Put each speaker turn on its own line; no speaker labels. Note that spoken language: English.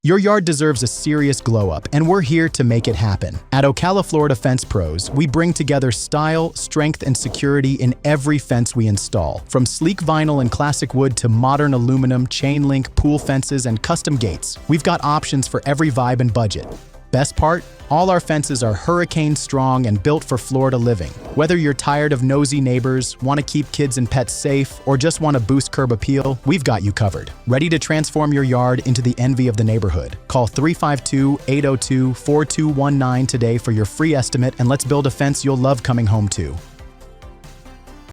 Your yard deserves a serious glow-up, and we're here to make it happen. At Ocala Florida Fence Pros, we bring together style, strength, and security in every fence we install. From sleek vinyl and classic wood to modern aluminum, chain link, pool fences, and custom gates, we've got options for every vibe and budget. Best part? All our fences are hurricane strong and built for Florida living. Whether you're tired of nosy neighbors, want to keep kids and pets safe, or just want to boost curb appeal, we've got you covered. Ready to transform your yard into the envy of the neighborhood? Call 352-802-4219 today for your free estimate, and let's build a fence you'll love coming home to.